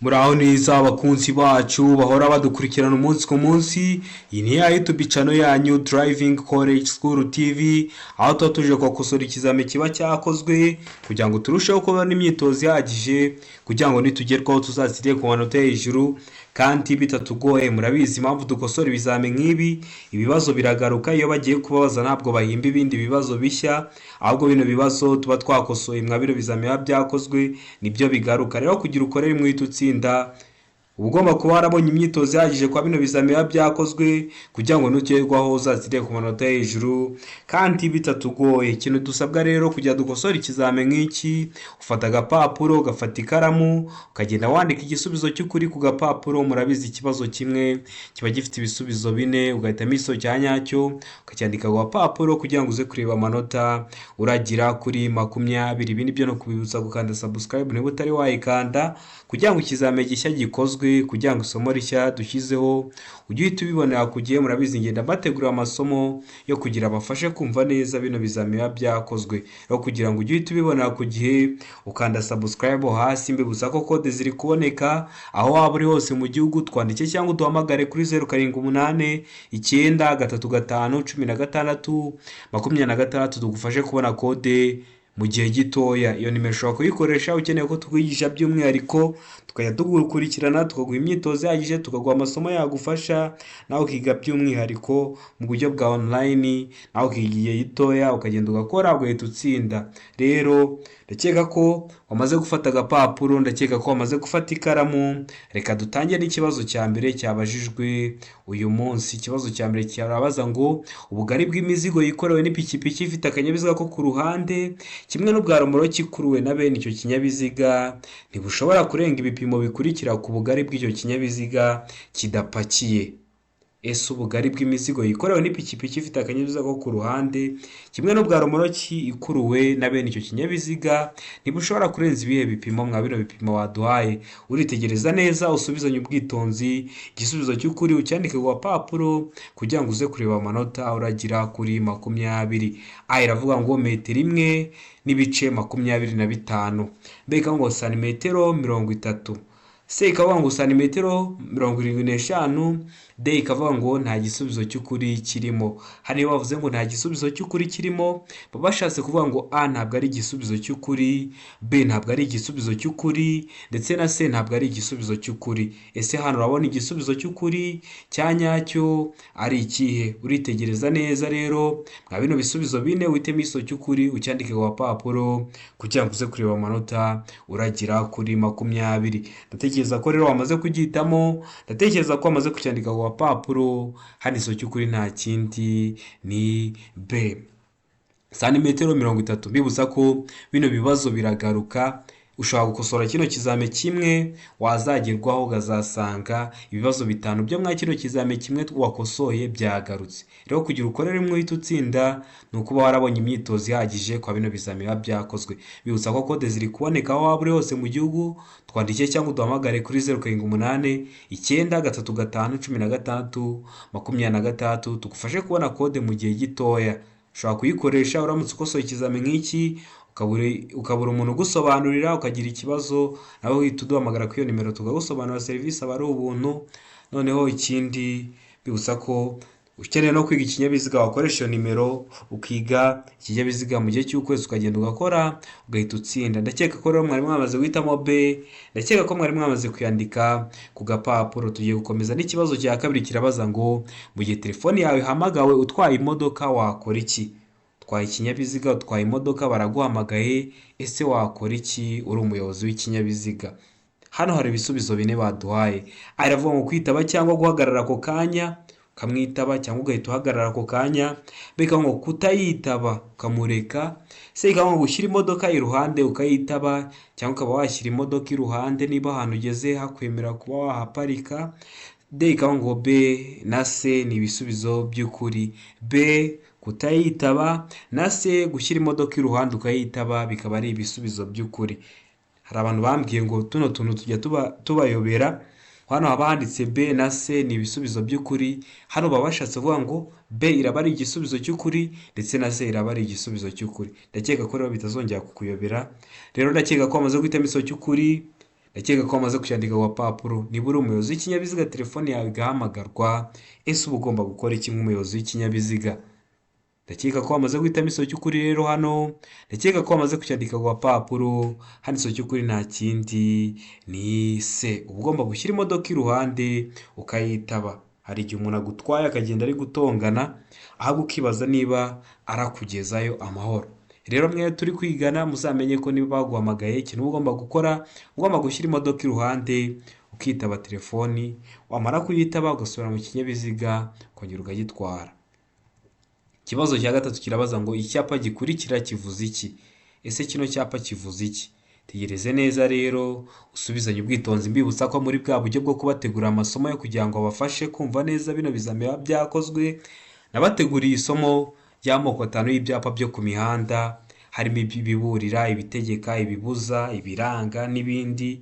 Muraho neza abakunzi bacu bahora badukurikirana umunsi ku munsi. Iyi ni ya YouTube channel yanyu Driving College School TV, aho tuba tuje kwakosora ikizame kiba cyakozwe kugira ngo turusheho kubona imyitozo ihagije kugira ngo nitugerwaho tuzazire ku manota hejuru kandi bitatugoye. Murabizi impamvu dukosora ibizame nk'ibi, ibibazo biragaruka iyo bagiye kubabaza ntabwo bahimba ibindi bibazo bishya, ahubwo bino bibazo tuba twakosoye mwa bino bizame biba byakozwe nibyo bigaruka. Rero kugira ukorere mwita utsinda uba ugomba kuba warabonye imyitozo ihagije kwa bino bizame biba byakozwe kugira ngo nugerwaho uzazire ku manota hejuru kandi bitatugoye. Ikintu dusabwa rero kugira dukosora ikizame nk'iki, ufata agapapuro, ugafata ikaramu, ukagenda wandika igisubizo cy'ukuri ku gapapuro. Murabizi ikibazo kimwe kiba gifite ibisubizo bine, ugahitamo iso cya nyacyo ukacyandika ku gapapuro kugira ngo uze kureba amanota uragira kuri 20. Ibi nibyo no kubibutsa gukanda subscribe niba utari wayikanda kugira ngo ikizame gishya gikozwe, kugira ngo isomo rishya dushyizeho ujye uhita ubibonera ku gihe. Murabizi ngenda mbategura amasomo yo kugira abafashe kumva neza bino bizame biba byakozwe. Rero kugira ngo ujye uhita ubibonera ku gihe ukanda subscribe hasi. Mbibutsa ko code ziri kuboneka aho waba uri hose mu gihugu. Twandike cyangwa uduhamagare kuri 0788 35 16 tugufashe kubona code mu gihe gitoya. Iyo nimero ushobora kuyikoresha ukeneye ko tukwigisha by'umwihariko, tukajya tugukurikirana, tukaguha imyitozo ihagije, tukaguha amasomo yagufasha nawe ukiga by'umwihariko mu buryo bwa online, nawe ukiga igihe gitoya ukagenda ugakora ugahita utsinda. Rero ndakeka ko wamaze gufata agapapuro, ndakeka ko wamaze gufata ikaramu. Reka dutangire n'ikibazo cya mbere cyabajijwe uyu munsi. Ikibazo cya mbere kirabaza ngo ubugari bw'imizigo yikorewe n'ipikipiki ifite akanyabiziga ko ku ruhande kimwe n'ubwa romoroki ikuruwe na bene icyo kinyabiziga ntibushobora kurenga ibipimo bikurikira ku bugari bw'icyo kinyabiziga kidapakiye. Ese ubugari bw'imizigo yikorewe n'ipikipiki ifite akanyabiziga ko ku ruhande kimwe n'ubwa romoroki ikuruwe na bene icyo kinyabiziga ntibushobora kurenza ibihe bipimo? Mwa bino bipimo waduhaye uritegereza neza, usubizanye ubwitonzi, igisubizo cy'ukuri ucyandike ku gapapuro kugira ngo uze kureba amanota uragira kuri 20. A iravuga ngo metero imwe n'ibice 25. B ikavuga ngo santimetero 30. C ikavuga ngo santimetero 75. D ikavuga ngo nta gisubizo cy'ukuri kirimo. Hano iyo bavuze ngo nta gisubizo cy'ukuri kirimo baba bashatse kuvuga ngo A ntabwo ari igisubizo cy'ukuri, B ntabwo ari igisubizo cy'ukuri, ndetse na C ntabwo ari igisubizo cy'ukuri. Ese hano urabona igisubizo cy'ukuri cya nyacyo ari ikihe? Uritegereza neza rero mwa bino bisubizo bine uhitemo iso cy'ukuri ucyandike ku gapapuro kugira ngo uze kureba amanota uragira kuri 20. Ndatekereza ko rero wamaze kugihitamo, ndatekereza ko wamaze kucyandika ku gapapuro. Hano iso cy'ukuri nta kindi ni B, santimetero 30. Mbibutsa ko bino bibazo biragaruka, ushobora gukosora kino kizame kimwe wazagerwaho ukazasanga ibibazo 5 byo mwa kino kizame kimwe wakosoye byagarutse. Rero kugira ukorere mwita utsinda ni ukuba warabonye imyitozo ihagije kwa bino bizame biba byakozwe. Bibutsa ko code ziri kuboneka aho waba uri hose mu gihugu. Twandike cyangwa uduhamagare kuri 0788 935 16 tugufashe kubona code mu gihe gitoya. Ushobora kuyikoresha uramutse ukosoye ikizame nk'iki ukabura umuntu ugusobanurira ukagira ikibazo, nawe uhita uduhamagara kuri iyo nimero tukagusobanurira. Serivisi aba ari ubuntu. Noneho ikindi bibutsa ko ukeneye no kwiga ikinyabiziga wakoresha iyo nimero ukiga ikinyabiziga mu gihe cy'ukwezi ukagenda ugakora ugahita utsinda. Ndakeka ko rero mwari mwamaze guhitamo B, ndakeka ko mwari mwamaze kuyandika ku gapapuro. Tugiye gukomeza n'ikibazo cya kabiri kirabaza ngo mu gihe telefone yawe ihamagawe utwaye imodoka wakora iki? Utwaye ikinyabiziga, utwaye imodoka, baraguhamagaye, ese wakora iki uri umuyobozi w'ikinyabiziga? Hano hari ibisubizo bine baduhaye. A iravuga ngo kwitaba cyangwa guhagarara ako kanya ukamwitaba cyangwa ugahita uhagarara ako kanya. B ikavuga ngo kutayitaba ukamureka. C ikavuga ngo gushyira imodoka iruhande ukayitaba cyangwa ukaba washyira imodoka iruhande niba ahantu ugeze hakwemera kuba wahaparika. D ikavuga ngo B na C ni ibisubizo by'ukuri. B kutayitaba na C gushyira imodoka iruhande ukayitaba bikaba ari ibisubizo by'ukuri. Hari abantu bambwiye ngo tuno tuntu tujya tubayobera. Hano haba handitse B na C ni ibisubizo by'ukuri. Hano baba bashatse kuvuga ngo B iraba ari igisubizo cy'ukuri ndetse na C iraba ari igisubizo cy'ukuri. Ndakeka ko rero bitazongera kukuyobera. Rero ndakeka ko wamaze guhitamo iso cy'ukuri ndakeka ko wamaze kucyandika ku gapapuro. Niba uri umuyobozi w'ikinyabiziga telefone yawe igahamagarwa, ese uba ugomba gukora iki nk'umuyobozi w'ikinyabiziga? Ndakeka ko wamaze guhitamo isomo cy'ukuri rero hano, ndakeka ko wamaze kucyandika ku gapapuro. Hano isomo cy'ukuri nta kindi ni se. Uba ugomba gushyira imodoka iruhande ukayitaba. Hari igihe umuntu agutwaye akagenda ari gutongana, ahubwo ukibaza niba arakugezayo amahoro. Rero mwe turi kwigana muzamenye ko niba baguhamagaye ikintu uba ugomba gukora, ugomba gushyira imodoka iruhande ukitaba telefoni, wamara kuyitaba ugasubira mu kinyabiziga ukongera ukagitwara. Ikibazo cya gatatu kirabaza ngo icyapa gikurikira kivuze iki? Ese kino cyapa kivuze iki? Tegereze neza rero usubizanye ubwitonzi, mbibutsa ko muri bwa buryo bwo kubategura amasomo yo kugira ngo babafashe kumva neza bino bizamini biba byakozwe, nabateguriye isomo ry'amoko 5 y'ibyapa byo ku mihanda, harimo ibiburira, ibitegeka, ibibuza, ibiranga n'ibindi.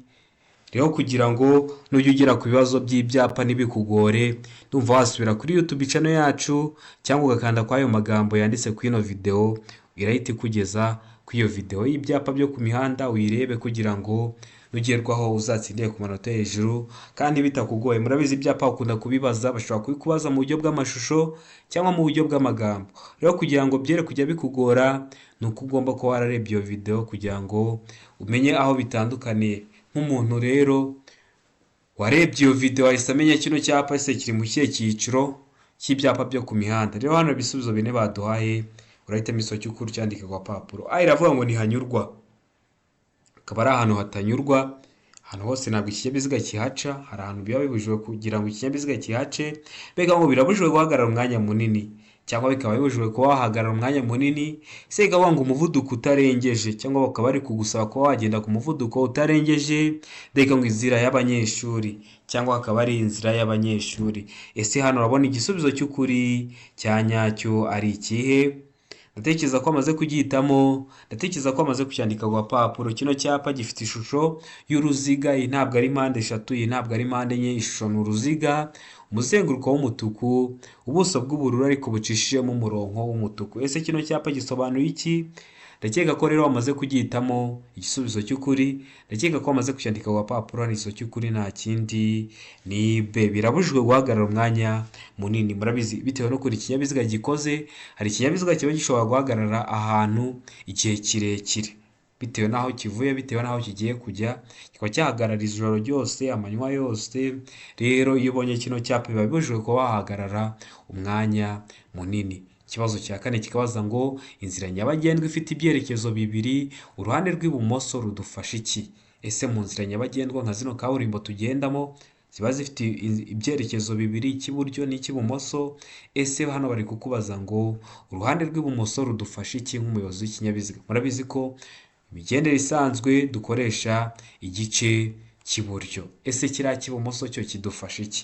Rero kugira ngo nujya ugera ku bibazo by'ibyapa ntibikugore, ndumva wasubira kuri YouTube channel yacu cyangwa ugakanda kwa ayo magambo yanditse ku ino video, irahita ikugeza ku iyo video y'ibyapa byo ku mihanda, uyirebe kugira ngo nugerwaho uzatsindire ku manota hejuru kandi bitakugoye. Murabizi ibyapa ukunda kubibaza, bashobora kubikubaza mu buryo bw'amashusho cyangwa mu buryo bw'amagambo. Rero kugira ngo byere kujya bikugora, nuko ugomba kuba wararebye iyo video kugira ngo umenye aho bitandukaniye. Nk'umuntu rero warebye iyo video wahise amenya kino cyapa ese kiri mu kihe cyiciro cy'ibyapa byo ku mihanda. Rero hano ibisubizo bine baduhaye, urahitamo isomo cy'ukuri cyandika ku gapapuro. Iravuga ngo ntihanyurwa, akaba ari ahantu hatanyurwa. Ahantu hose ntabwo ikinyabiziga kihaca, hari ahantu biba bibujijwe kugira ngo ikinyabiziga kihace. Mbega ngo birabujijwe guhagarara umwanya munini, cyangwa bikaba bibujijwe kuba wahagarara umwanya munini. Se ikavuga ngo umuvuduko utarengeje, cyangwa bakaba bari kugusaba kuba wagenda ku muvuduko utarengeje. Mbega ngo inzira y'abanyeshuri, cyangwa akaba ari inzira y'abanyeshuri. Ese hano urabona igisubizo cy'ukuri cya nyacyo ari ikihe? Ndatekereza ko amaze kugihitamo, ndatekereza ko amaze kucyandika ku gapapuro. Kino cyapa gifite ishusho y'uruziga, iyi ntabwo ari mpande eshatu, iyi ntabwo ari mpande enye, ishusho ni uruziga, umuzenguruko w'umutuku, ubuso bw'ubururu ariko bucishijemo umurongo w'umutuku. Ese kino cyapa gisobanuye iki? Ndakeka ko rero wamaze kugihitamo igisubizo cy'ukuri, ndakeka ko wamaze kucyandika ku gapapuro. Ni isomo cy'ukuri nta kindi ni B. Birabujijwe guhagarara umwanya munini. Murabizi bitewe no kuri ikinyabiziga gikoze, hari ikinyabiziga kiba gishobora guhagarara ahantu igihe kirekire bitewe n'aho kivuye, bitewe n'aho kigiye kujya, kikaba cyahagarara ijoro ryose, amanywa yose. Rero iyo ubonye kino cyapa biba bibujijwe kuba wahagarara umwanya munini. Ikibazo cya kane kikabaza ngo inzira nyabagendwa ifite ibyerekezo bibiri, uruhande rw'ibumoso rudufasha iki? Ese mu nzira nyabagendwa nka zino kaburimbo tugendamo ziba zifite ibyerekezo bibiri, icy'iburyo n'icy'ibumoso. Ese hano bari kukubaza ngo uruhande rw'ibumoso rudufasha iki nk'umuyobozi w'ikinyabiziga? Murabizi ko imigendere isanzwe dukoresha igice cy'iburyo. Ese kiriya cy'ibumoso cyo kidufasha iki?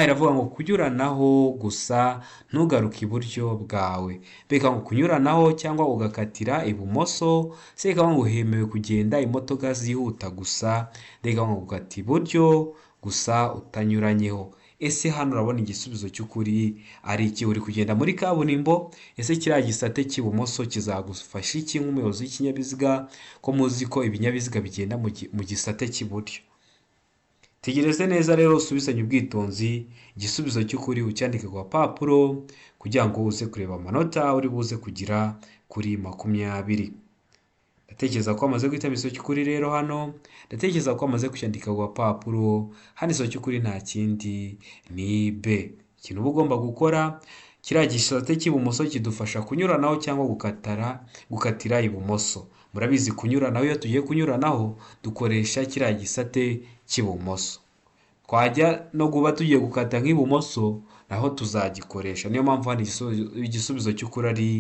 Iravuga ngo kunyuranaho gusa ntugaruke iburyo bwawe. Mbega ngo kunyuranaho cyangwa ugakatira ibumoso. Se ikavuga ngo hemewe kugenda imodoka zihuta gusa. Mbega ngo gukata iburyo gusa utanyuranyeho. Ese hano urabona igisubizo cy'ukuri ari iki? Uri kugenda muri kaburimbo, ese kiriya gisate cy'ibumoso kizagufasha iki nk'umuyobozi w'ikinyabiziga, ko muzi ko ibinyabiziga bigenda mu gisate cy'iburyo? Tegereze neza rero usubizanye ubwitonzi, igisubizo cy'ukuri ucyandike ku gapapuro kugira ngo uze kureba amanota uri buze kugira kuri 20. Ndatekereza ko amaze guhitamo isomo cy'ukuri rero hano, ndatekereza ko amaze kucyandika ku gapapuro. Hano isomo cy'ukuri nta kindi ni B. Ikintu uba ugomba gukora, kiriya gisate cy'ibumoso kidufasha kunyuranaho cyangwa gukatira ibumoso. Murabizi kunyuranaho, iyo tugiye kunyuranaho dukoresha kiriya gisate cy'ibumoso. Twajya no kuba tugiye gukata nk'ibumoso naho tuzagikoresha. Niyo mpamvu hano igisubizo cy'ukuri ari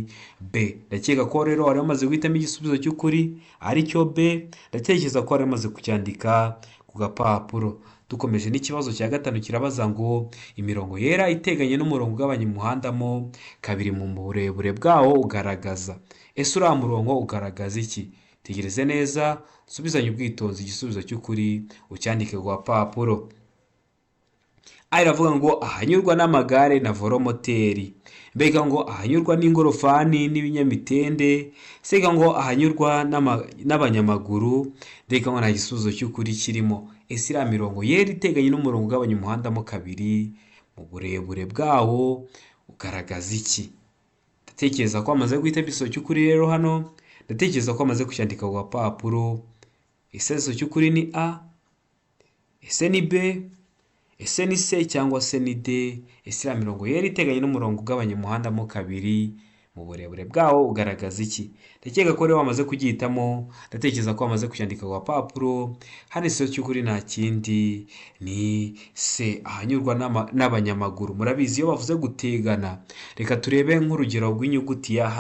B. Ndakeka ko rero wari wamaze guhitamo igisubizo cy'ukuri ari cyo B. Ndatekereza ko wari wamaze kucyandika ku gapapuro. Dukomeje n'ikibazo cya gatanu kirabaza ngo imirongo yera iteganye n'umurongo ugabanya umuhanda mo kabiri mu burebure bwawo ugaragaza. Ese uriya murongo ugaragaza iki? Tegereze neza usubizanye ubwitonzi, igisubizo cy'ukuri ucyandike ku gapapuro. Iravuga ngo ahanyurwa n'amagare na volomoteri. Mbega ngo ahanyurwa n'ingorofani n'ibinyamitende. Sega ngo ahanyurwa n'abanyamaguru. Mbega ngo nta gisubizo cy'ukuri kirimo. ese iriya mirongo yera iteganye n'umurongo ugabanya umuhanda mo kabiri mu burebure bwawo ugaragaza iki? Ndatekereza ko wamaze guhita igisobanuro cy'ukuri rero hano, ndatekereza ko wamaze kucyandika ku gapapuro. Ese igisobanuro cy'ukuri ni A, ese ni B, ese ni C cyangwa se ni D? Ese iriya mirongo yera iteganye n'umurongo ugabanya umuhanda mo kabiri mu burebure bwawo ugaragaza iki? Ndakeka ko rero wamaze kugihitamo, ndatekereza ko wamaze kucyandika ku gapapuro. Hano igisobanuro cy'ukuri nta kindi ni C, ahanyurwa n'abanyamaguru. Murabizi iyo bavuze gutegana, reka turebe nk'urugero rw'inyuguti ya H.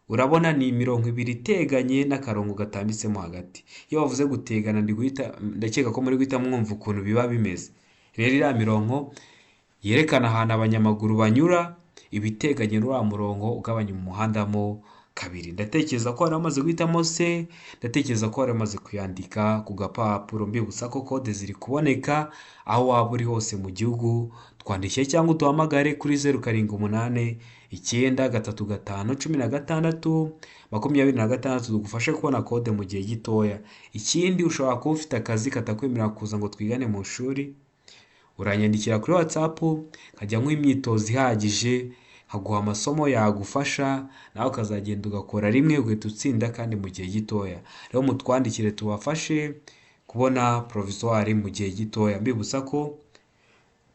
Urabona ni imirongo ibiri iteganye n'akarongo gatambitsemo hagati. Iyo bavuze gutegana ndakeka ko muri guhita mwumva ukuntu biba bimeze. Rero iriya mirongo yerekana ahantu abanyamaguru banyura, ibiteganye n'uriya murongo ugabanya umuhanda mo kabiri. Ndatekereza ko wari wamaze guhitamo C, ndatekereza ko wari wamaze kuyandika ku gapapuro. Mbibutsa ko kode ziri kuboneka aho waba uri hose mu gihugu. Twandikire cyangwa uduhamagare kuri 0789 935 16 26 tugufashe kubona kode mu gihe gitoya. Ikindi ushobora kuba ufite akazi katakwemerera kuza ngo twigane mu ishuri, uranyandikira kuri WhatsApp nkajya nk'uha imyitozo ihagije, nkaguha amasomo yagufasha, nawe ukazagenda ugakora rimwe ugahita utsinda kandi mu gihe gitoya. Rero mutwandikire tubafashe kubona provisoire mu gihe gitoya. Mbibutsa ko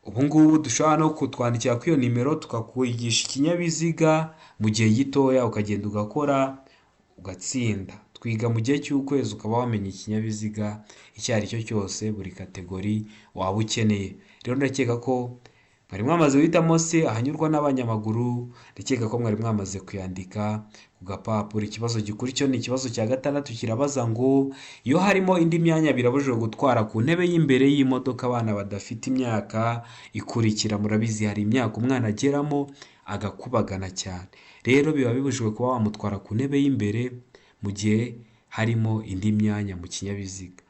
ubu ngubu dushobora no kutwandikira kuri iyo nimero tukakwigisha ikinyabiziga mu gihe gitoya, ukagenda ugakora ugatsinda. Twiga mu gihe cy'ukwezi ukaba wamenya ikinyabiziga icyo ari cyo cyose, buri kategori waba ukeneye. Rero ndakeka ko mwari mwamaze guhitamo C, ahanyurwa n'abanyamaguru. Ndakeka ko mwari mwamaze kuyandika ku gapapuro. Ikibazo gikurikiyeho ni ikibazo cya 6, kirabaza ngo iyo harimo indi myanya birabujijwe gutwara ku ntebe y'imbere y'imodoka abana badafite imyaka ikurikira. Murabizi hari imyaka umwana ageramo agakubagana cyane, rero biba bibujijwe kuba wamutwara ku ntebe y'imbere mu gihe harimo indi myanya mu kinyabiziga.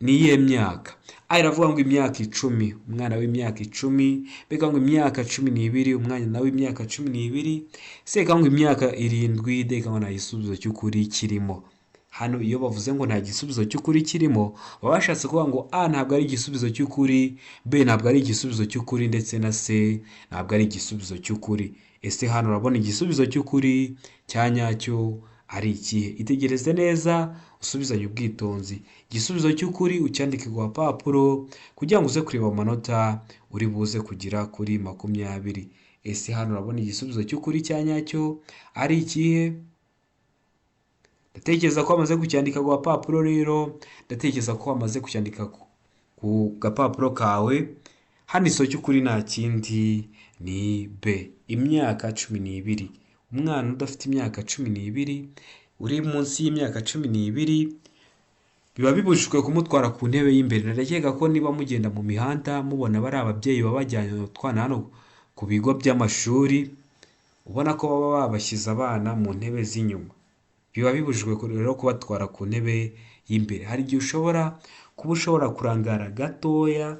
Ni iyihe myaka? A iravuga ngo imyaka 10, umwana w'imyaka 10. B ikavuga ngo imyaka 12, umwana w'imyaka 12. C ikavuga ngo imyaka 7. D ikavuga ngo nta gisubizo cy'ukuri kirimo. Hano iyo bavuze ngo nta gisubizo cy'ukuri kirimo, baba bashatse kuvuga ngo A ntabwo ari igisubizo cy'ukuri, B ntabwo ari igisubizo cy'ukuri, ndetse na C ntabwo ari igisubizo cy'ukuri. Ese hano urabona igisubizo cy'ukuri cya nyacyo ari ikihe? Itegereze neza usubizanye ubwitonzi. Igisubizo cy'ukuri ucyandike ku gapapuro kugira ngo uze kureba amanota uri buze kugira kuri 20. Ese hano urabona igisubizo cy'ukuri cya nyacyo ari ikihe? Ndatekereza ko wamaze kucyandika ku gapapuro. Rero ndatekereza ko wamaze kucyandika ku gapapuro kawe. Hano igisobanuro cy'ukuri nta kindi ni B, imyaka 12. Umwana udafite imyaka 12 uri munsi y'imyaka 12 biba bibujijwe kumutwara ku ntebe y'imbere. Ndakeka ko niba mugenda mu mihanda mubona bari ababyeyi babajyanye utwana hano ku bigo by'amashuri, ubona ko baba babashyize abana mu ntebe z'inyuma, biba bibujijwe rero kubatwara ku ntebe y'imbere. Hari igihe ushobora kurangara gatoya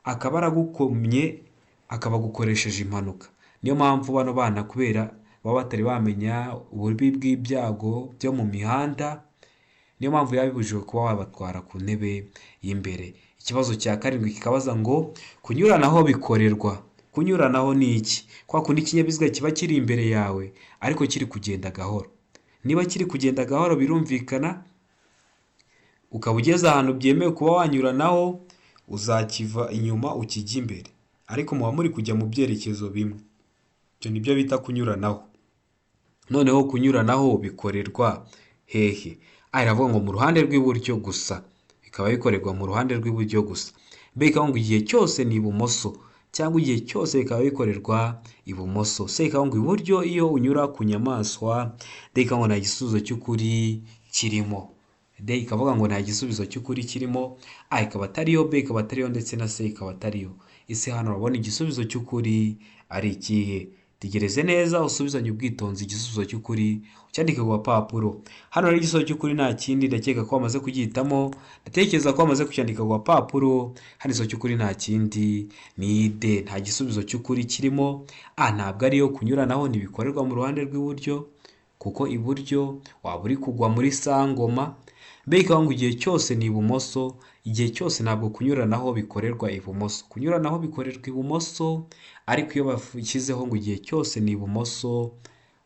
akaba aragukomye akaba agukoresheje impanuka. Niyo mpamvu bano bana kubera baba batari bamenya ububi bw'ibyago byo mu mihanda, niyo mpamvu biba bibujijwe kuba wabatwara ku ntebe y'imbere. Ikibazo cya 7 kikabaza ngo kunyuranaho bikorerwa. Kunyuranaho ni iki? Kwa kundi ikinyabiziga kiba kiri imbere yawe ariko kiri kugenda gahoro. Niba kiri kugenda gahoro birumvikana, ukaba ugeze ahantu byemewe kuba wanyuranaho, uzakiva inyuma ukijya imbere, ariko muba muri kujya mu byerekezo bimwe. Ibyo nibyo bita kunyuranaho. Noneho kunyuranaho bikorerwa hehe? A iravuga ngo mu ruhande rw'iburyo gusa, bikaba bikorerwa mu ruhande rw'iburyo gusa. B ikavuga ngo igihe cyose ni ibumoso, cyangwa igihe cyose bikaba bikorerwa ibumoso. C ikavuga ngo iburyo iyo unyura ku nyamaswa. D ikavuga ngo nta gisubizo cy'ukuri kirimo. D ikavuga ngo nta gisubizo cy'ukuri kirimo. A ikaba atariyo, B ikaba atariyo, ndetse na C ikaba atariyo. Ese hano urabona igisubizo cy'ukuri ari ikihe? Tegereze neza usubizanye ubwitonzi igisubizo cy'ukuri ucyandike ku gapapuro. Hano rero igisubizo cy'ukuri nta kindi, ndakeka ko wamaze kugihitamo. Ndatekereza ko wamaze kucyandika ku gapapuro. Hano igisubizo cy'ukuri nta kindi ni D, nta gisubizo cy'ukuri kirimo. A ntabwo ariyo, kunyuranaho ntibikorerwa mu ruhande rw'iburyo kuko iburyo waba uri kugwa muri sangoma. mbega ngo igihe cyose ni ibumoso, igihe cyose ntabwo kunyuranaho bikorerwa ibumoso. Kunyuranaho bikorerwa ibumoso, ariko iyo bashyizeho ngo igihe cyose ni ibumoso,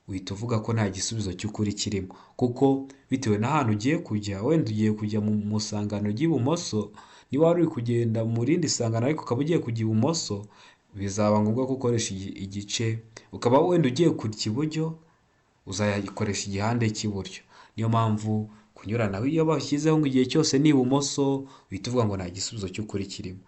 uhita uvuga ko nta gisubizo cy'ukuri kirimo, kuko bitewe n'ahantu ugiye kujya, wenda ugiye kujya mu sangano ry'ibumoso, niba wari uri kugenda mu rindi sangano ariko ukaba ugiye kujya ibumoso, bizaba ngombwa ko ukoresha igice, ukaba wenda ugiye kujya iburyo, uzayikoresha igihande cy'iburyo. Niyo mpamvu kunyuranaho iyo bashyizeho ngo igihe cyose ni ibumoso, uhita uvuga ngo nta gisubizo cy'ukuri kirimo.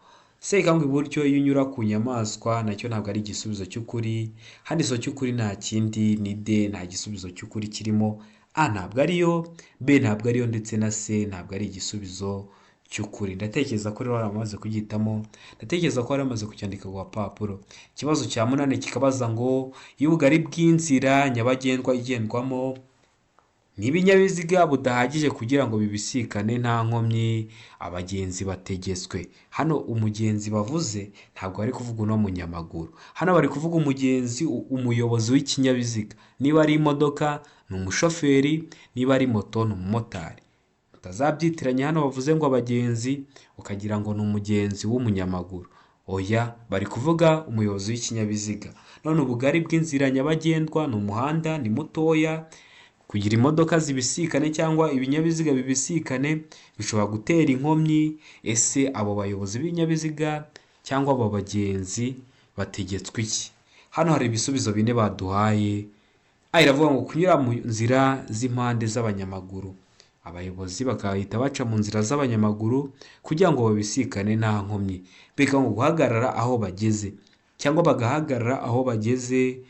Sekangwa iburyo iyo unyura ku nyamaswa nacyo ntabwo ari igisubizo cy'ukuri. Hano iso cy'ukuri nta kindi ni D, nta gisubizo cy'ukuri kirimo. A ntabwo ariyo, B ntabwo ariyo, ndetse na C ntabwo ari igisubizo cy'ukuri. Ndatekereza ko rero waramaze kugihitamo, ndatekereza ko waramaze kucyandika ku gapapuro. Ikibazo cya 8 kikabaza ngo iyo ubugari bw'inzira nyabagendwa igendwamo n'ibinyabiziga budahagije kugira ngo bibisikane nta nkomyi, abagenzi bategetswe. Hano umugenzi bavuze ntabwo bari kuvuga uno munyamaguru, hano bari kuvuga umugenzi, umuyobozi w'ikinyabiziga. Niba ari imodoka ni umushoferi, niba ari moto ni umumotari. Utazabyitiranya hano bavuze ngo abagenzi ukagira ngo ni umugenzi w'umunyamaguru. Oya, bari kuvuga umuyobozi w'ikinyabiziga. None ubugari bw'inzira nyabagendwa ni umuhanda, ni mutoya, kugira imodoka zibisikane cyangwa ibinyabiziga bibisikane bishobora gutera inkomyi. Ese abo bayobozi b'ibinyabiziga cyangwa abo bagenzi bategetswe iki? Hano hari ibisubizo 4 baduhaye. Iravuga ngo kunyura mu nzira z'impande z'abanyamaguru. Abayobozi bakahita baca mu nzira z'abanyamaguru kugira ngo babisikane nta nkomyi. Mbega ngo guhagarara aho bageze, cyangwa bagahagarara aho bageze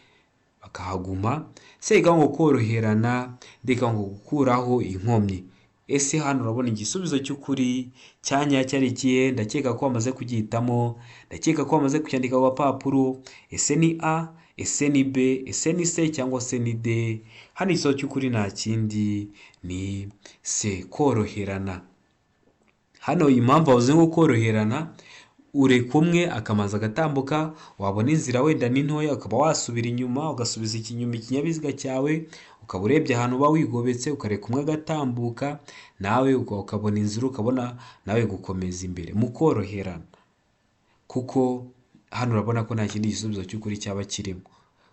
bakahaguma. Sega ngo koroherana, ndeka ngo gukuraho inkomyi. Ese hano urabona igisubizo cy'ukuri cyanyacyo ari ikihe? Ndakeka ko wamaze kugihitamo, ndakeka ko wamaze kucyandika ku gapapuro. Ese ni A, ese ni B, ese ni C cyangwa se ni D? Hano iso cy'ukuri nta kindi ni C, koroherana. Hano impamvu bavuze ngo koroherana, ureka umwe akamaza agatambuka, wabona inzira wenda ni ntoya ukaba wasubira inyuma, ugasubiza ikinyuma ikinyabiziga cyawe, ukaba urebye ahantu uba wigobetse, ukareka umwe agatambuka, nawe ukabona inzira, ukabona nawe gukomeza imbere mu koroherana. Kuko hano urabona ko nta kindi gisubizo cy'ukuri cyaba kirimo,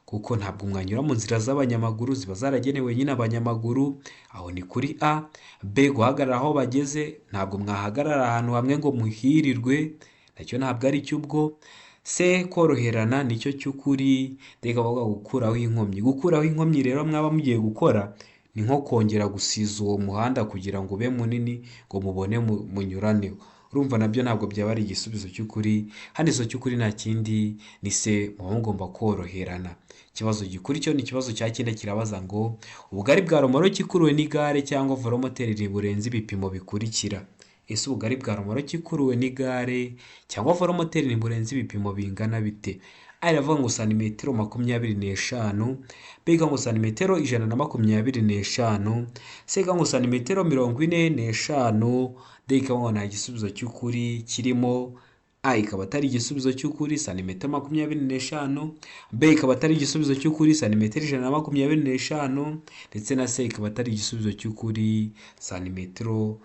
kuko ntabwo mwanyura mu nzira z'abanyamaguru, ziba zaragenewe nyine abanyamaguru. Aho ni kuri A. B guhagarara aho bageze, ntabwo mwahagarara ahantu hamwe ngo muhirirwe, nacyo ntabwo ari cy'ubwo. C koroherana nicyo cy'ukuri. Ndeka bavuga gukuraho inkomyi. Gukuraho inkomyi rero mwaba mugiye gukora ni nko kongera gusiza uwo muhanda kugira ngo ube munini ngo mubone munyuraneho. Urumva nabyo ntabwo byaba ari igisubizo cy'ukuri. Hano iso cy'ukuri nta kindi ni C, muba mugomba koroherana. Ikibazo gikurikiyeho ni ikibazo cya 9 kirabaza ngo ubugari bwa romoroki ikuruwe n'igare cyangwa velomoteri burenze ibipimo bikurikira. Ese ubugari bwa romoroki ikuruwe n'igare cyangwa velomoteri burenze ibipimo bingana bite? Iravuga ngo santimetero 25, mbega ngo santimetero 125, sega ngo santimetero 45, ndeka ngo nta gisubizo cy'ukuri kirimo. A ikaba atari igisubizo cy'ukuri, santimetero 25, B ikaba atari igisubizo cy'ukuri, santimetero 125, ndetse na C ikaba atari igisubizo cy'ukuri, santimetero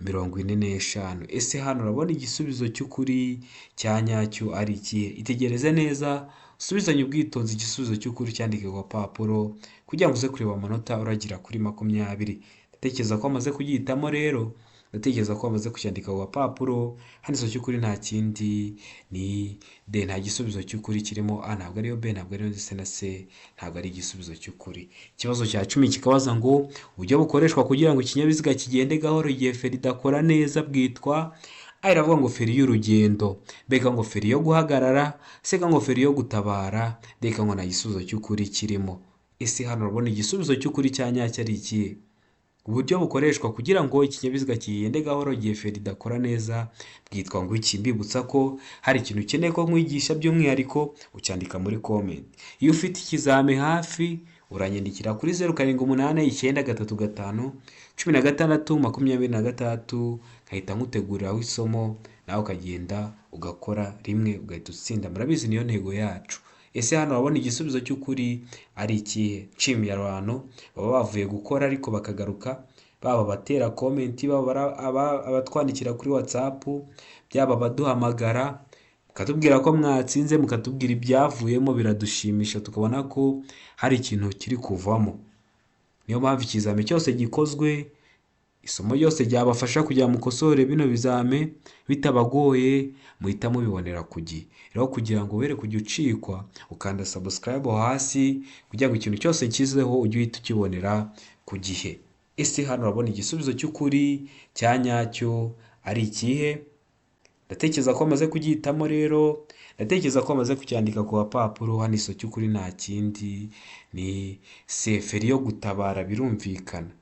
45. Ese hano urabona igisubizo cy'ukuri cyanyacyo ari ikihe? Itegereze neza, usubizanye ubwitonzi igisubizo cy'ukuri cyandike ku gapapuro kugira ngo uze kureba amanota uragira kuri 20. Ndatekereza ko wamaze kugihitamo rero, ndatekereza ko wamaze kucyandika ku gapapuro. Hano iso cy'ukuri nta kindi ni D, nta gisubizo cy'ukuri kirimo. A ntabwo ariyo, B ntabwo ariyo, ndetse na C ntabwo ari igisubizo cy'ukuri. Ikibazo cya 10 kikabaza ngo uburyo bukoreshwa kugira ngo ikinyabiziga kigende gahoro igihe feri idakora neza bwitwa. Iravuga ngo feri y'urugendo, mbega ngo feri yo guhagarara, sega ngo feri yo gutabara, ndeka ngo nta gisubizo cy'ukuri kirimo. Ese hano urabona igisubizo cy'ukuri cyanyacyo ari ikihe? Uburyo bukoreshwa kugira ngo ikinyabiziga kigende gahoro igihe feri idakora neza bwitwa ngo iki? Mbibutsa ko hari ikintu ukeneye ko nkwigisha by'umwihariko ucyandika muri comment. Iyo ufite ikizame hafi uranyandikira kuri 0789351626, nkahita nkuteguriraho isomo, nawe ukagenda ugakora rimwe ugahita utsinda. Murabizi niyo ntego yacu. Ese hano urabona igisubizo cy'ukuri ari ikihe? Nshimiye abantu baba bavuye gukora ariko bakagaruka baba abatera komenti, baba abatwandikira kuri WhatsApp, byaba abaduhamagara mukatubwira ko mwatsinze, mukatubwira ibyavuyemo, biradushimisha tukabona ko hari ikintu kiri kuvamo. Niyo mpamvu ikizami cyose gikozwe, isomo ryose ryabafasha kugira mukosore bino bizame bitabagoye, muhita mubibonera ku gihe. Rero kugira ngo were kujya ucikwa, ukanda subscribe hasi kugira ngo ikintu cyose kizeho ujye uhita ukibonera ku gihe. Ese hano urabona igisubizo cy'ukuri cya nyacyo ari ikihe? Ndatekereza ko amaze kugihitamo rero, ndatekereza ko amaze kucyandika ku papuro. Hano iso cy'ukuri nta kindi ni feri yo gutabara, birumvikana.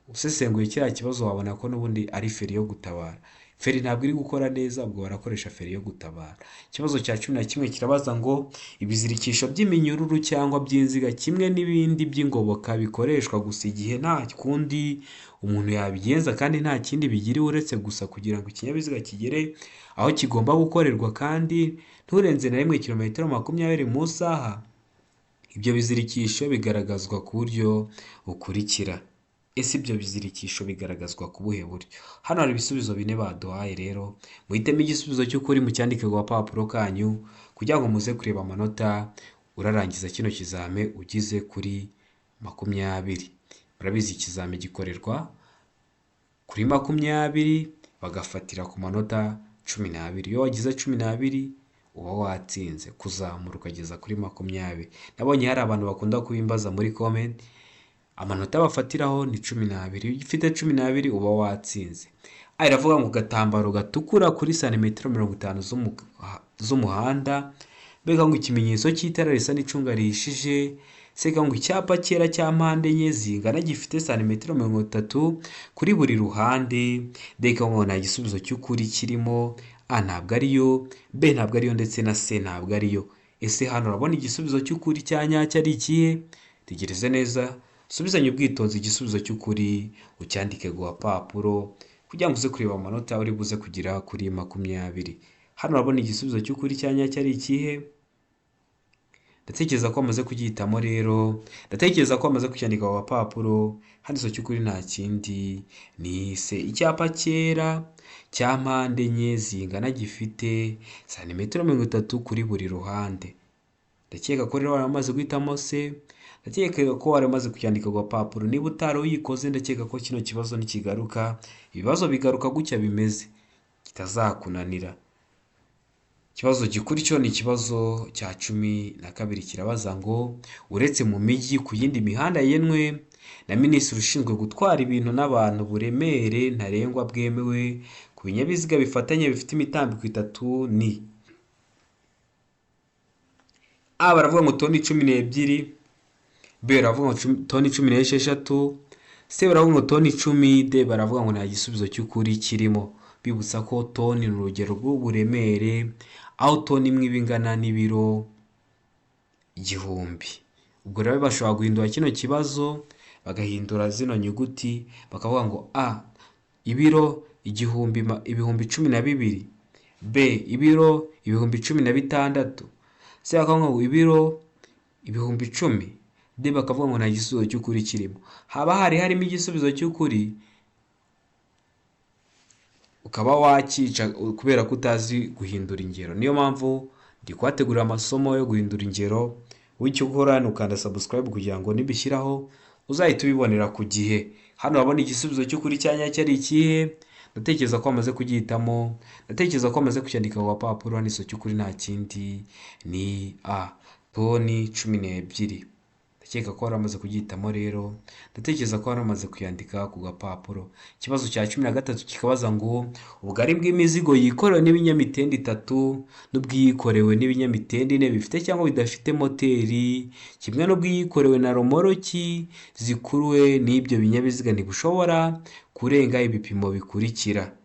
Usesenguye kiriya kibazo wabona ko n'ubundi ari feri yo gutabara. Feri ntabwo iri gukora neza, ubwo barakoresha feri yo gutabara. Ikibazo cya 11 kirabaza ngo ibizirikisho by'iminyururu cyangwa by'inziga kimwe n'ibindi by'ingoboka bikoreshwa gusa igihe nta kundi umuntu yabigenza kandi nta kindi bigiriwe uretse gusa kugira ngo ikinyabiziga kigere aho kigomba gukorerwa kandi nturenze na 1 kilometero 20 mu saha. Ibyo bizirikisho bigaragazwa ku buryo bukurikira. Ese ibyo bizirikisho bigaragazwa ku buhe buryo? Hano hari ibisubizo 4 baduhaye rero, muhitemo igisubizo cy'ukuri mucyandike ku papuro kanyu kugira ngo muze kureba amanota urarangiza kino kizame ugize kuri 20. Murabizi ikizame gikorerwa kuri 20 bagafatira ku manota 12. Iyo wagize 12 uba watsinze kuzamura ukageza kuri 20. Nabonye hari abantu bakunda kubimbaza muri comment, amanota bafatiraho ni 12. Iyo ufite 12 uba watsinze. Iravuga ngo gatambaro gatukura kuri santimetero 50 z'umuhanda, mbega ngo ikimenyetso cy'itara risa n'icunga rihishije, seka ngo icyapa cyera cya mpande enye zingana gifite santimetero 30 kuri buri ruhande. Deka ngo nta gisubizo cy'ukuri kirimo, A ntabwo ariyo, B ntabwo ariyo ndetse na C ntabwo ariyo. Ese hano urabona igisubizo cy'ukuri cya nyacyo ari ikihe? Tegereze neza, subizanye ubwitonzi igisubizo cy'ukuri ucyandike ku papuro kugira ngo uze kureba amanota uri buze kugira kuri 20. Hano urabona igisubizo cy'ukuri cya nyacyo ari ikihe? Ndatekereza ko amaze kugihitamo rero, ndatekereza ko amaze kucyandika ku papuro. Hano iso cy'ukuri nta kindi ni C. Icyapa cyera cya mpande enye zingana gifite santimetero 30 kuri buri ruhande. Ndakeka ko rero waramaze guhitamo C. Ndakeka ko waramaze kucyandika ku papuro. Niba utari uyikoze, ndakeka ko kino kibazo nikigaruka, ibibazo bigaruka gutya bimeze, kitazakunanira. Ikibazo gikurikiyeho ni ikibazo cya 12 kirabaza ngo uretse mu mijyi ku yindi mihanda yenwe na Minisitiri ushinzwe gutwara ibintu n'abantu buremere ntarengwa bwemewe ku binyabiziga bifatanye bifite imitambiko 3 ni A baravuga ngo toni 12, B baravuga ngo toni 16, C baravuga ngo toni 10, D baravuga ngo nta gisubizo cy'ukuri kirimo. Bibutsa ko toni ni urugero rw'uburemere, aho toni imwe ibingana n'ibiro 1000. Ubwo rero bashobora guhindura kino kibazo bagahindura zino nyuguti bakavuga ngo A ibiro ibihumbi 12, B ibiro ibihumbi 16, C bakavuga ngo ibiro ibihumbi 10, D bakavuga ngo nta gisubizo cy'ukuri kirimo. Haba harimo igisubizo cy'ukuri ukaba wakica kubera ko utazi guhindura ingero. Niyo mpamvu ndi kwategurira amasomo yo guhindura ingero. Wicyo gukora ukanda subscribe kugira ngo nibishyiraho uzahita ubibonera ku gihe. Hano urabona igisubizo cy'ukuri cya nyacyo ari ikihe? Ndatekereza ko amaze kugihitamo, ndatekereza ko amaze kucyandika ku papuro. Hano iso cy'ukuri nta kindi ni A toni 12. Ndakeka ko waramaze kugihitamo rero, ndatekereza ko waramaze kuyandika ku gapapuro. Ikibazo cya 13 kikabaza ngo ubugari bw'imizigo yikorewe n'ibinyamitende 3 n'ubwiyikorewe n'ibinyamitende 4 bifite cyangwa bidafite moteri kimwe n'ubwiyikorewe na romoroki zikuruwe n'ibyo binyabiziga ntibushobora kurenga ibipimo bikurikira.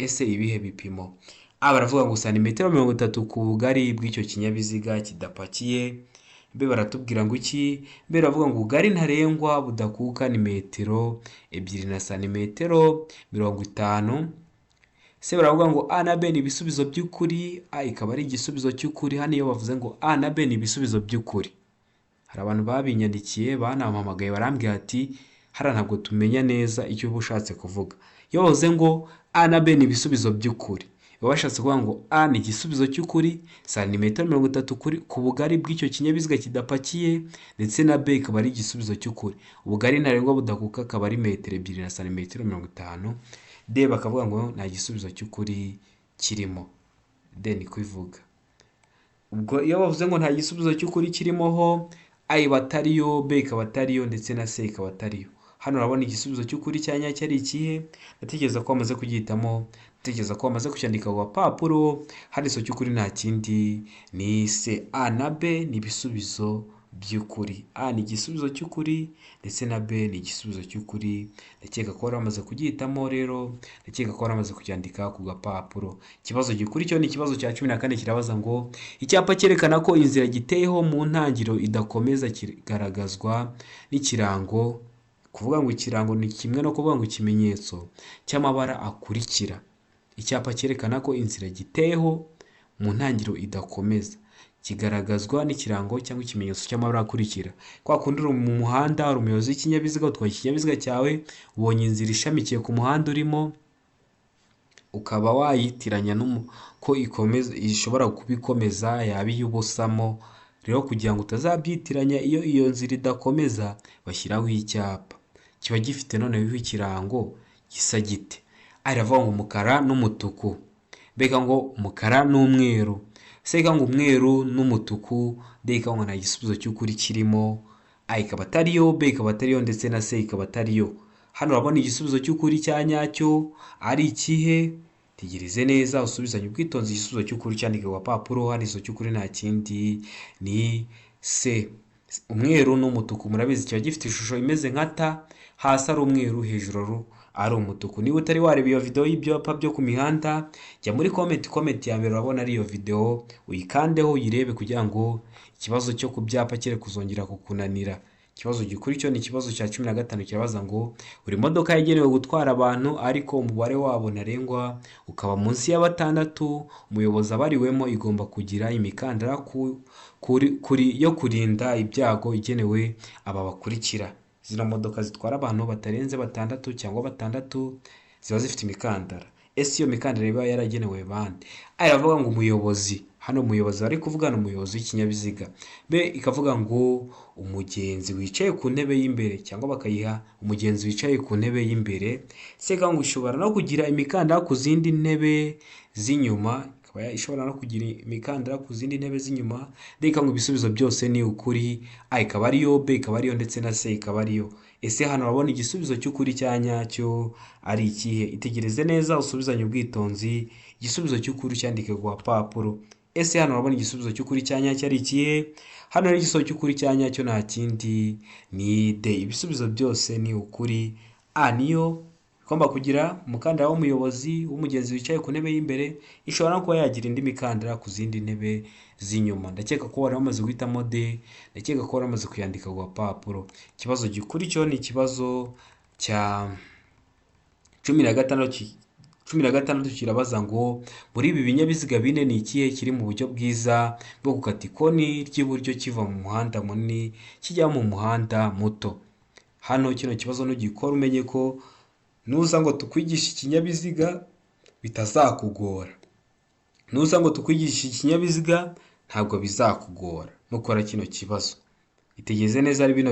Ese ibihe bipimo? A baravuga ngo santimetero 30 ku bugari bw'icyo kinyabiziga kidapakiye. B baratubwira ngo iki? B baravuga ngo ubugari ntarengwa budakuka ni metero 2 na santimetero 50. C baravuga ngo A na B ni ibisubizo by'ukuri. A ikaba ari igisubizo cy'ukuri. Hano iyo bavuze ngo A na B ni ibisubizo by'ukuri, hari abantu babinyandikiye banampamagaye barambwira ati hariya ntabwo tumenya neza icyo uba ushatse kuvuga. Iyo bavuze ngo A na B ni ibisubizo by'ukuri, baba bashatse kuvuga ngo A ni igisubizo cy'ukuri santimetero 30 ku bugari bw'icyo kinyabiziga kidapakiye, ndetse na B ikaba ari igisubizo cy'ukuri, ubugari ntarengwa budakuka akaba ari metero 2 na santimetero 50. D bakavuga ngo nta gisubizo cy'ukuri kirimo. D ni kwivuga. Ubwo iyo bavuze ngo nta gisubizo cy'ukuri kirimo ho, A iba atariyo, B ikaba atariyo, ndetse na C ikaba atariyo. Hano urabona igisubizo cy'ukuri cya nyacyo ari ikihe? Ndatekereza ko wamaze kugihitamo, ndatekereza ko wamaze kucyandika ku gapapuro. Hano igisubizo cy'ukuri nta kindi ni C. A na B ni ibisubizo by'ukuri. A ni igisubizo cy'ukuri ndetse na B ni igisubizo cy'ukuri. Ndakeka ko wari wamaze kugihitamo rero, ndakeka ko wari wamaze kucyandika ku gapapuro. Ikibazo gikurikiraho ni ikibazo cya 14 kirabaza ngo icyapa cyerekana ko inzira giteyeho mu ntangiriro idakomeza kigaragazwa n'ikirango. Kuvuga ngo ikirango ni kimwe no kuvuga ngo ikimenyetso cy'amabara akurikira. Icyapa cyerekana ko inzira giteyeho mu ntangiriro idakomeza kigaragazwa n'ikirango cyangwa ikimenyetso cy'amabara akurikira. Kwa kundi uri mu muhanda, uri umuyobozi w'ikinyabiziga, utwaye ikinyabiziga cyawe, ubonye inzira ishamikiye ku muhanda urimo, ukaba wayitiranya ko ikomeza, ishobora kubikomeza, yaba iy'ubusamo. Rero kugira ngo utazabyitiranya, iyo iyo nzira idakomeza bashyiraho icyapa kiba gifite noneho ikirango gisa gite. Aravuga ngo umukara n'umutuku, mbega ngo umukara n'umweru, sega ngo umweru n'umutuku. D ikaba ngo nta gisubizo cy'ukuri kirimo. A ikaba atariyo, B ikaba atariyo, ndetse na C ikaba atariyo. Hano urabona igisubizo cy'ukuri cya nyacyo ari ikihe? Tegereze neza usubizanye ubwitonzi igisubizo cy'ukuri cyandike ku gapapuro. Hano igisubizo cy'ukuri nta kindi ni C. Umweru n'umutuku murabizi kiba gifite ishusho imeze nka ta, hasi ari umweru, hejuru ari umutuku. Niba utari wareba iyo video y'ibyapa byo ku mihanda, jya muri comment ya mbere urabona ari iyo video, uyikandeho uyirebe kugira ngo ikibazo cyo ku byapa kire kuzongera kukunanira. Ikibazo gikurikiraho ni ikibazo cya 15 kirabaza ngo buri modoka yagenewe gutwara abantu ariko umubare wabo ntarengwa ukaba munsi ya 6, umuyobozi abariwemo igomba kugira imikandara yo kurinda ibyago igenewe aba bakurikira. Zino modoka zitwara abantu batarenze 6 cyangwa 6 ziba zifite imikandara. Ese iyo mikandara iba yaragenewe bande? Aravuga ngo umuyobozi. Hano umuyobozi bari kuvugana umuyobozi w'ikinyabiziga. B ikavuga ngo umugenzi wicaye ku ntebe y'imbere, cyangwa bakayiha umugenzi wicaye ku ntebe y'imbere. C ngo ishobora no kugira imikandara ku zindi ntebe z'inyuma, ikaba ishobora no kugira imikandara ku zindi ntebe z'inyuma. D ngo ibisubizo byose ni ukuri. A ikaba ariyo, B ikaba ariyo, ndetse na C ikaba ariyo. Ese hano urabona igisubizo cy'ukuri cya nyacyo ari ikihe? Itegereze neza usubizanye ubwitonzi igisubizo cy'ukuri cyandike ku gapapuro. Ese hano urabona igisubizo cy'ukuri cya nyacyo ari ikihe? Hano ari igisubizo cy'ukuri cya nyacyo nta kindi ni D. Ibisubizo byose ni ukuri. A niyo igomba kugira umukandara w'umuyobozi, w'umugenzi wicaye ku ntebe y'imbere, ishobora no kuba yagira indi mikandara ku zindi ntebe z'inyuma. Ndakeka ko wari wamaze guhitamo D, ndakeka ko wari wamaze kuyandika ku gapapuro. Ikibazo gikurikiraho ni ikibazo cya 16 kirabaza ngo muri ibi binyabiziga bine ni ikihe kiri mu buryo bwiza bwo gukata ikoni ry'iburyo kiva mu muhanda munini kijya mu muhanda muto? Hano kino kibazo nugikora umenye ko nuza ngo tukwigisha ikinyabiziga bitazakugora. Nuza ngo tukwigisha ikinyabiziga ntabwo bizakugora nukora kino kibazo. Itegeze neza ari bino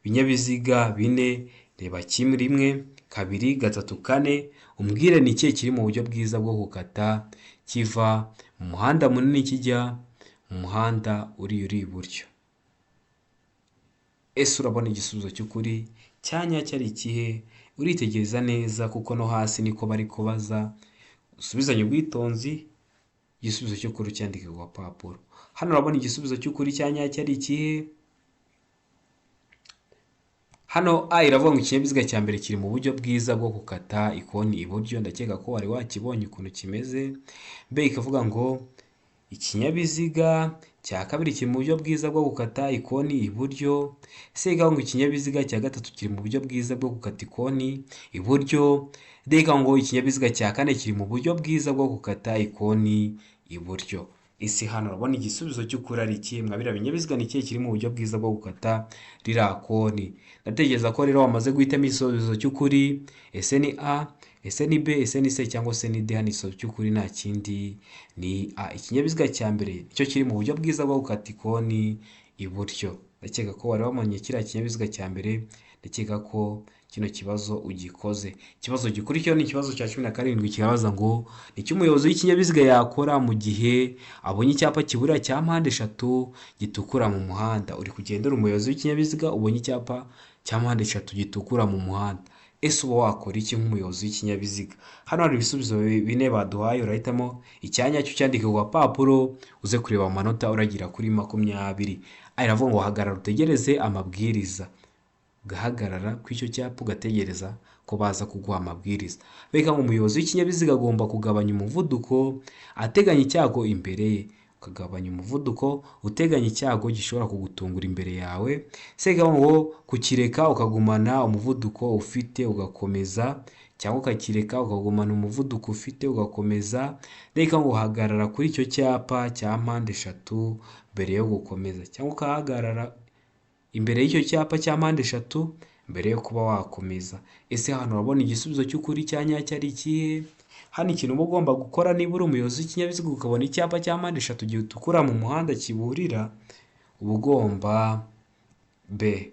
binyabiziga bine, reba kimwe, 1, 2, 3, 4, umbwire ni ikihe kiri mu buryo bwiza bwo gukata kiva mu muhanda munini kijya mu muhanda uri iburyo. Ese urabona igisubizo cy'ukuri cya nyacyo ari ikihe? Uritegereza neza kuko no hasi niko bari kubaza. Usubizanye ubwitonzi igisubizo cy'ukuri cyandike ku gapapuro. Hano urabona igisubizo cy'ukuri cya nyacyo ari ikihe? Hano A iravuga ngo ikinyabiziga cya mbere kiri mu buryo bwiza bwo gukata ikoni iburyo. Ndakeka ko wari wakibonye ukuntu kimeze. B ikavuga ngo ikinyabiziga cya kabiri kiri mu buryo bwiza bwo gukata ikoni iburyo. C ikavuga ngo ikinyabiziga cya gatatu kiri mu buryo bwiza bwo gukata ikoni iburyo. D ikavuga ngo ikinyabiziga cya kane kiri mu buryo bwiza bwo gukata ikoni iburyo. ese hano urabona igisubizo cy'ukuri ari ikihe? Mwabira binyabiziga ni ikihe kiri mu buryo bwiza bwo gukata ririya koni? Ndatekereza ko rero wamaze guhitamo igisubizo cy'ukuri. Ese ni A, ese ni B, ese ni C cyangwa se ni D? Hano igisubizo cy'ukuri nta kindi ni A. Ikinyabiziga cya mbere nicyo kiri mu buryo bwiza bwo gukata ikoni iburyo. Ndakeka ko wari wamenye kiriya kinyabiziga cya mbere, ndakeka ko kino kibazo ugikoze. Ikibazo gikurikiyeho ni ikibazo cya 17 kirabaza ngo ni icyo umuyobozi w'ikinyabiziga yakora mu gihe abonye icyapa kiburira cya mpande eshatu gitukura mu muhanda. Uri kugendera umuyobozi w'ikinyabiziga ubonye icyapa cya mpande eshatu gitukura mu muhanda. Ese uba wakora iki nk'umuyobozi w'ikinyabiziga? Hano hari ibisubizo bine baduhaye, urahitamo icyanya cyo cyandike ku gapapuro uze kureba amanota uragira kuri 20. Aravuga ngo hagarara utegereze amabwiriza. Ugahagarara ku icyo cyapa ugategereza ko baza kuguha amabwiriza. Beka ngo umuyobozi w'ikinyabiziga agomba kugabanya umuvuduko ateganya icyago imbere ye. Ukagabanya umuvuduko uteganya icyago gishobora kugutungura imbere yawe. Sega ngo kukireka ukagumana umuvuduko ufite ugakomeza, cyangwa ukakireka ukagumana umuvuduko ufite ugakomeza. Reka ngo uhagarara kuri icyo cyapa cya mpande eshatu mbere yo gukomeza, cyangwa ukahagarara imbere y'icyo cyapa cya mpande eshatu mbere yo kuba wakomeza. Ese hano urabona igisubizo cy'ukuri cya nyacyo ari ikihe? Hano ikintu uba ugomba gukora niba uri umuyobozi w'ikinyabiziga ukabona icyapa cya mpande eshatu gitukura mu muhanda kiburira, uba ugomba B.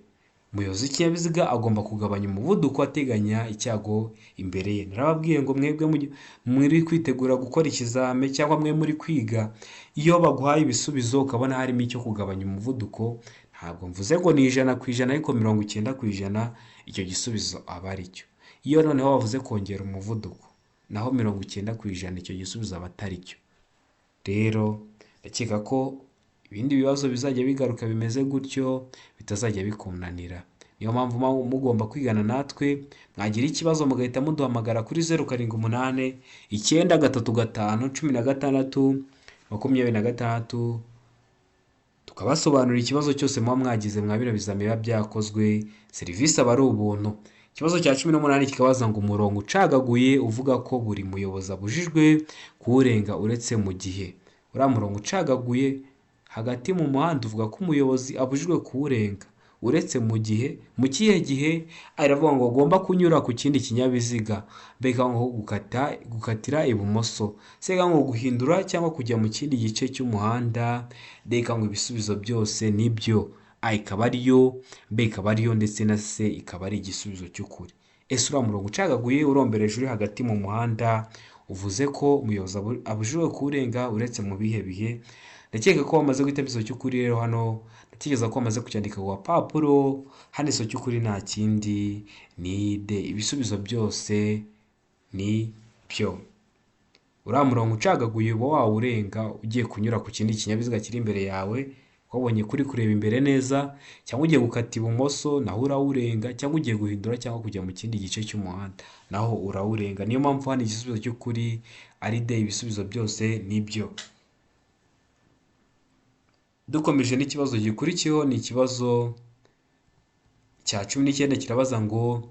Umuyobozi w'ikinyabiziga agomba kugabanya umuvuduko ateganya icyago imbere ye. Narababwiye ngo mwebwe muri kwitegura gukora ikizame cyangwa mwe muri kwiga, iyo baguhaye ibisubizo ukabona harimo icyo kugabanya umuvuduko, ntabwo mvuze ngo ni 100% ariko 90% icyo gisubizo aba ari cyo. Iyo noneho bavuze kongera umuvuduko, naho 90% icyo gisubizo aba atari cyo. Rero ndakeka ko ibindi bibazo bizajya bigaruka bimeze gutyo bitazajya bikunanira. Niyo mpamvu mugomba kwigana natwe. Mwagira ikibazo mugahita muduhamagara kuri 078 935 16 26, tukabasobanurira ikibazo cyose muba mwagize. Mwabira bizame biba byakozwe, serivisi aba ari ubuntu. Ikibazo cya 18 kikabaza ngo umurongo ucagaguye uvuga ko buri muyobozi abujijwe kuwurenga uretse mu gihe. Uriya murongo ucagaguye hagati mu muhanda uvuga ko umuyobozi abujijwe kuwurenga uretse mu gihe. Mu kihe gihe? Aravuga ngo ugomba kunyura ku kindi kinyabiziga. Beka ngo gukatira ibumoso. Sega ngo guhindura cyangwa kujya mu kindi gice cy'umuhanda. Beka ngo ibisubizo byose nibyo. A ikaba ariyo, B ikaba ariyo, ndetse na C ikaba ari igisubizo cy'ukuri. Ese uriya murongo ucagaguye urombereje uri hagati mu muhanda uvuze ko umuyobozi abujijwe kuwurenga uretse mu bihe bihe? Ndakeka ko wamaze guhita ibiso cy'ukuri. Rero hano ndatekereza ko wamaze kucyandika ku gapapuro. Hano iso cy'ukuri nta kindi ni D. Ibisubizo byose ni byo. Uriya murongo ucagaguye uba wawurenga ugiye kunyura ku kindi kinyabiziga kiri imbere yawe, wabonye kuri kureba imbere neza, cyangwa ugiye gukata ibumoso naho urawurenga, cyangwa ugiye guhindura cyangwa kujya mu kindi gice cy'umuhanda naho urawurenga. Niyo mpamvu hano igisubizo cy'ukuri ari D. Ibisubizo byose nibyo. Dukomeje n'ikibazo gikurikiyeho ni ikibazo cya 19 kirabaza ngo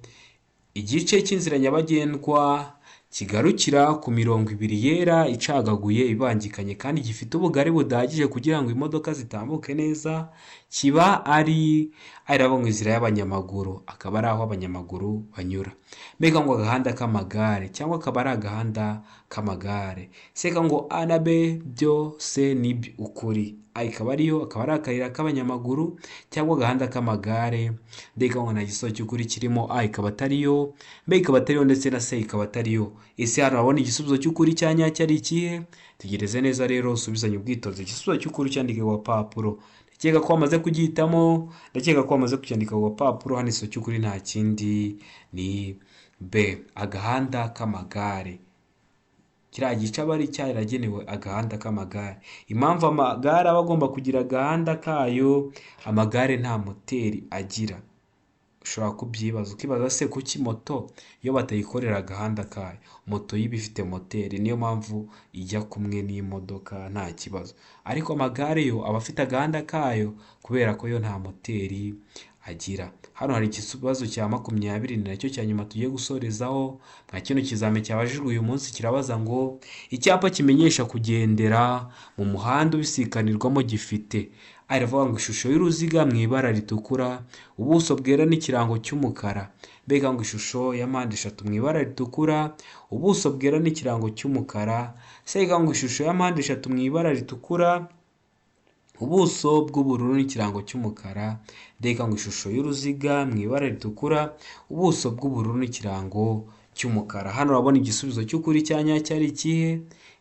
igice cy'inzira nyabagendwa kigarukira ku mirongo 2 yera icagaguye ibangikanye kandi gifite ubugari budahagije kugira ngo imodoka zitambuke neza kiba ari arabonye inzira y'abanyamaguru, akaba ari aho abanyamaguru banyura. Mbega ngo agahanda k'amagare cyangwa akaba ari agahanda k'amagare. Seka ngo A na B byose ni ukuri. A ikaba ariyo, akaba ari akayira k'abanyamaguru cyangwa agahanda k'amagare. Ndeka ngo nta gisozo cy'ukuri kirimo. A ikaba atariyo, B ikaba atariyo, ndetse na C ikaba atariyo. Ese hano urabona igisubizo cy'ukuri cya nyacyo ari ikihe? Tegereze neza rero usubizanye ubwitonzi. Igisubizo cy'ukuri cyandike ku gapapuro. Ndakeka ko wamaze kugihitamo, ndakeka ko wamaze kucyandika ku gapapuro. Hano iso cy'ukuri nta kindi ni B, agahanda k'amagare. Kiriya gice aba ari cyaragenewe agahanda k'amagare. Impamvu amagare aba agomba kugira agahanda kayo, amagare nta moteri agira. Ushobora kubyibaza ukibaza se kuki moto iyo batayikorera agahanda kayo? Moto yiba ifite moteri, niyo mpamvu ijya kumwe n'imodoka nta kibazo. Ariko amagare yo aba afite agahanda kayo kubera ko yo nta moteri agira. Hano hari ikibazo cya 20 ni nacyo cya nyuma tugiye gusorezaho nka kino kizame cyabajijwe uyu munsi. Kirabaza ngo icyapa kimenyesha kugendera mu muhanda ubisikanirwamo gifite aravuga ngo ishusho y'uruziga mu ibara ritukura, ubuso bwera n'ikirango cy'umukara. Mbega ngo ishusho ya mpande eshatu mu ibara ritukura, ubuso bwera n'ikirango cy'umukara. Sega ngo ishusho ya mpande eshatu mu ibara ritukura, ubuso bw'ubururu n'ikirango cy'umukara. Mbega ngo ishusho y'uruziga mu ibara ritukura, ubuso bw'ubururu n'ikirango cy'umukara. Hano urabona igisubizo cy'ukuri cya nyacyo ari ikihe?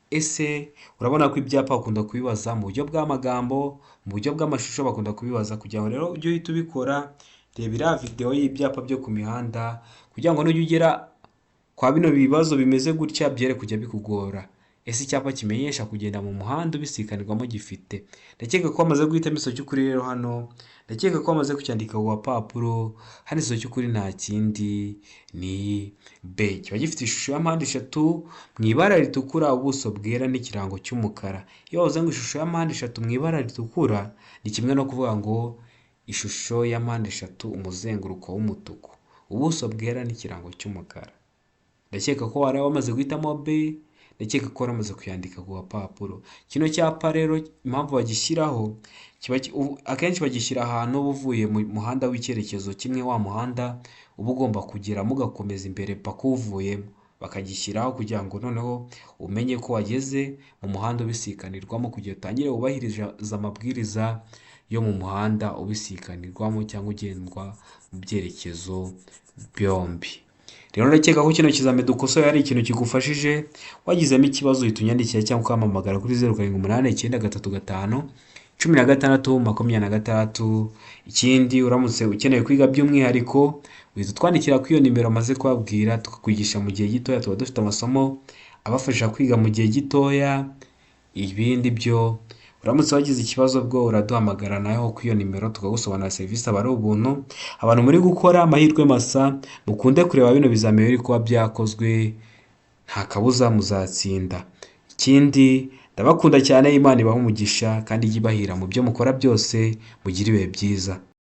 Ese urabona ko ibyapa bakunda kubibaza mu buryo bw'amagambo, mu buryo bw'amashusho bakunda kubibaza. Kugira ngo rero ujye uhita ubikora, reba iriya video y'ibyapa byo ku mihanda kugira ngo nujya ugera kwa bino bibazo bimeze gutya byere kujya bikugora. Ese icyapa kimenyesha kugenda mu muhanda ubisikanirwamo gifite? Ndakeka ko wamaze guhitamo iso cy'ukuri rero hano. Ndakeka ko wamaze kucyandika ku gapapuro. Hano iso cy'ukuri nta kindi ni B. Kiba gifite ishusho ya mpande eshatu mu ibara ritukura, ubuso bwera n'ikirango cy'umukara. Iyo wavuze ngo ishusho ya mpande eshatu mu ibara ritukura ni kimwe no kuvuga ngo ishusho ya mpande eshatu umuzenguruko w'umutuku, ubuso bwera n'ikirango cy'umukara. Ndakeka ko wari wamaze guhitamo B. Ndakeka ko waramaze kuyandika ku gapapuro. Kino cyapa rero impamvu bagishyiraho akenshi bagishyira ahantu uba uvuye mu muhanda w'icyerekezo kimwe, wa muhanda uba ugomba kugeramo ugakomeza imbere paka uvuyemo. Bakagishyiraho kugira ngo noneho umenye ko wageze mu muhanda ubisikanirwamo, kugira utangire wubahiriza amabwiriza yo mu muhanda ubisikanirwamo cyangwa ugendwa mu byerekezo byombi. Rero ndakeka ko kino kizame dukosoye ari ikintu kigufashije. Wagizemo ikibazo uhita unyandikira cyangwa ukampamagara kuri 0789351626. Ikindi uramutse ukeneye kwiga by'umwihariko uhita utwandikira kuri iyo nimero maze kubabwira, tukakwigisha mu gihe gitoya. Tuba dufite amasomo abafasha kwiga mu gihe gitoya. Ibindi byo uramutse wagize ikibazo bwo uraduhamagara nayo ku iyo nimero tukagusobanurira serivisi aba ari ubuntu. Abantu muri gukora amahirwe masa, mukunde kureba bino bizame biri kuba byakozwe, nta kabuza muzatsinda. Ikindi ndabakunda cyane, Imana ibahe umugisha kandi ijye ibahira mu byo mukora byose. Mugire ibihe byiza.